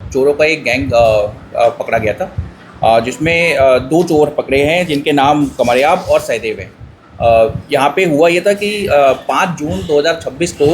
चोरों का एक गैंग पकड़ा गया था, जिसमें 2 चोर पकड़े हैं जिनके नाम कमरयाब और सहदेव हैं। यहाँ पे हुआ ये था कि 5 जून 2026 को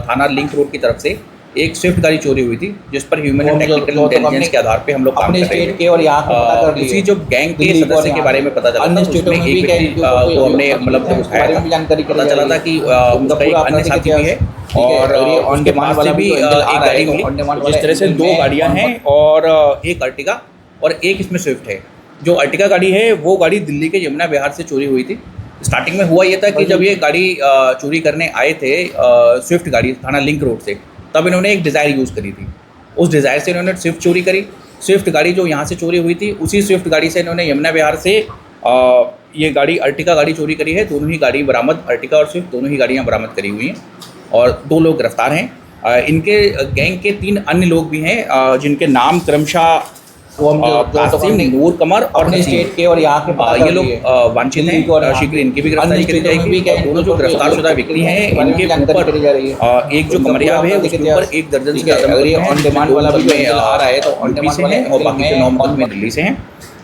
थाना लिंक रोड की तरफ से एक स्विफ्ट गाड़ी चोरी हुई थी, जिस पर ह्यूमन एंड टेक्निकल इंटेलिजेंस के आधार पे हम लोग काम कर रहे हैं। के और यहाँ के पता कर लिए। उसी जो गैंग के सदस्य के बारे में पता चला था, उसमें एक व्यक्ति को हमने मतलब उठाया था, पता चला था कि उसका एक अन्य साथी भी है और उसके पास से भी एक गाड़ी मिली। जिस तरह से 2 गाड़ियाँ हैं और एक अर्टिगा और एक इसमें स्विफ्ट है। जो अर्टिगा गाड़ी है वो गाड़ी दिल्ली के यमुना विहार से चोरी हुई थी। स्टार्टिंग में हुआ ये था कि जब ये गाड़ी चोरी करने आए थे स्विफ्ट गाड़ी थाना लिंक रोड से, तब इन्होंने एक डिज़ायर यूज़ करी थी। उस डिज़ायर से इन्होंने स्विफ्ट चोरी करी। स्विफ्ट गाड़ी जो यहाँ से चोरी हुई थी, उसी स्विफ्ट गाड़ी से इन्होंने यमुना विहार से ये गाड़ी अर्टिगा गाड़ी चोरी करी है। दोनों ही गाड़ी बरामद, अर्टिगा और स्विफ्ट दोनों ही गाड़ियाँ बरामद करी हुई हैं और 2 लोग गिरफ्तार हैं। इनके गैंग के 3 अन्य लोग भी हैं, जिनके नाम क्रमशः नूर कमर और अपने स्टेट के और यहाँ के ये लोग वांछित हैं। शीघ्र इनकी भी गिरफ्तारी की जाएगी। दोनों जो गिरफ्तार शुदा व्यक्ति हैं, इनके ऊपर एक जो कमरियाब है उसके ऊपर 1 दर्जन से ज़्यादा ऑन डिमांड वाला भी आ रहा है, तो ऑन डिमांड से हैं और बाकी के 9 मुकदमे दिल्ली से हैं।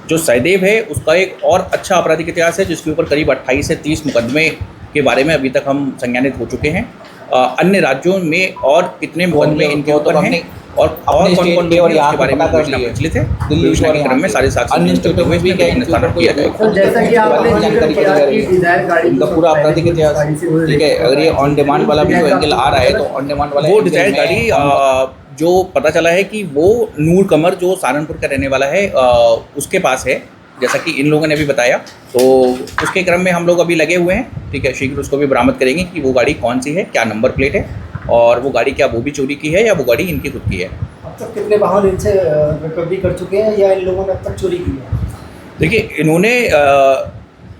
जो सहदेव है उसका एक और अच्छा आपराधिक इतिहास है, जिसके ऊपर करीब 28 से 30 मुकदमे के बारे में अभी तक हम संज्ञानित हो चुके हैं। अन्य राज्यों में और कितने मुकदमे इनके ऊपर हैं और कौन-कौन के और यहाँ के बारे में प्रचलित है, दिल्ली के क्रम में सारे साक्ष्य अन्य स्टेटों में भी स्थानांतरित किया जाएगा। जैसा कि आपने जानकारी दी डिजायर गाड़ी इनका पूरा आपराधिक इतिहास, ठीक है। अगर ये ऑन डिमांड वाला भी एंगल आ रहा है, तो ऑन डिमांड वाला वो डिजायर गाड़ी जो पता चला है कि वो नूर कमर जो सहारनपुर का रहने वाला है उसके पास है, जैसा कि इन लोगों ने भी बताया। तो उसके क्रम में हम लोग अभी लगे हुए हैं, ठीक है। शीघ्र उसको भी बरामद करेंगे कि वो गाड़ी कौन सी है, क्या नंबर प्लेट है और वो गाड़ी क्या वो भी चोरी की है या वो गाड़ी इनकी खुद की है। अब तक कितने वाहन इनसे रिकवरी कर चुके हैं या इन लोगों ने अब तक चोरी की है? देखिए, इन्होंने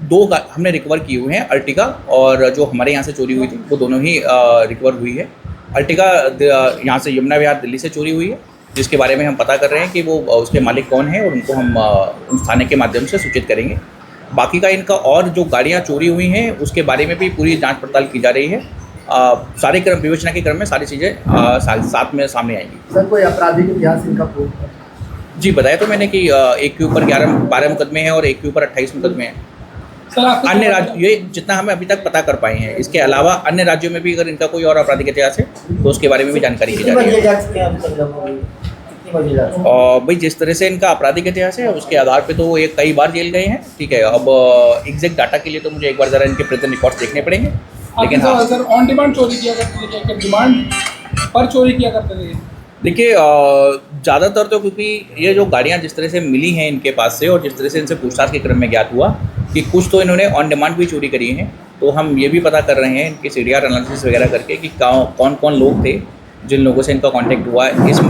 2 हमने रिकवर किए हुए हैं, अर्टिगा और जो हमारे यहाँ से चोरी हुई थी वो दोनों ही रिकवर हुई है। अर्टिगा यहाँ से यमुना विहार दिल्ली से चोरी हुई है, जिसके बारे में हम पता कर रहे हैं कि वो उसके मालिक कौन है और उनको हम उस थाने के माध्यम से सूचित करेंगे। बाकी का इनका और जो गाड़ियाँ चोरी हुई हैं उसके बारे में भी पूरी जाँच पड़ताल की जा रही है। सारे क्रम विवेचना के क्रम में सारी चीज़ें साथ में सामने आएंगी। सर, कोई आपराधिक इतिहास इनका जी बताया तो मैंने कि एक के ऊपर 12 मुकदमे हैं और एक के ऊपर 28 मुकदमे हैं। अन्य राज्य ये जितना हमें अभी तक पता कर पाए हैं, इसके अलावा अन्य राज्यों में भी अगर इनका कोई और आपराधिक इतिहास है तो उसके बारे में भी जानकारी की जा रही है। और भाई जिस तरह से इनका आपराधिक इतिहास है उसके आधार पे तो ये कई बार जेल गए हैं, ठीक है। अब एग्जैक्ट डाटा के लिए तो मुझे एक बार ज़रा इनके प्रेजेंट रिकॉर्ड्स देखने पड़ेंगे, लेकिन हाँ सर ऑन डिमांड चोरी किया करते थे, डिमांड पर चोरी किया करते थे। देखिए, ज़्यादातर तो क्योंकि ये जो गाड़ियाँ जिस तरह से मिली हैं इनके पास से और जिस तरह से इनसे पूछताछ के क्रम में ज्ञात हुआ कि कुछ तो इन्होंने ऑन डिमांड भी चोरी करी हैं, तो हम ये भी पता कर रहे हैं इनके CDR एनालिसिस वगैरह करके कि कौन कौन लोग थे जिन लोगों से इनका कांटेक्ट हुआ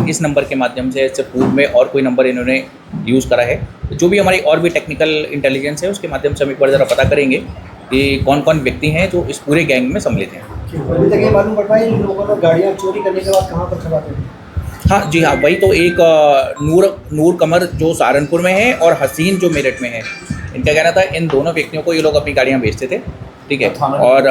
इस नंबर के माध्यम से, इससे पूर्व में और कोई नंबर इन्होंने यूज़ करा है। तो जो भी हमारी और भी टेक्निकल इंटेलिजेंस है उसके माध्यम से हम एक बार ज़रा पता करेंगे कि कौन कौन व्यक्ति हैं जो इस पूरे गैंग में सम्मिलित हैं। अभी तक ये मालूम पड़ पाया इन लोगों ने गाड़ियाँ चोरी करने के बाद कहाँ पर चलाते हैं? हाँ जी हाँ, वही तो एक नूर कमर जो सहारनपुर में है और हसीन जो मेरठ में है, इनका कहना था इन दोनों व्यक्तियों को ये लोग अपनी गाड़ियाँ बेचते थे, ठीक है। और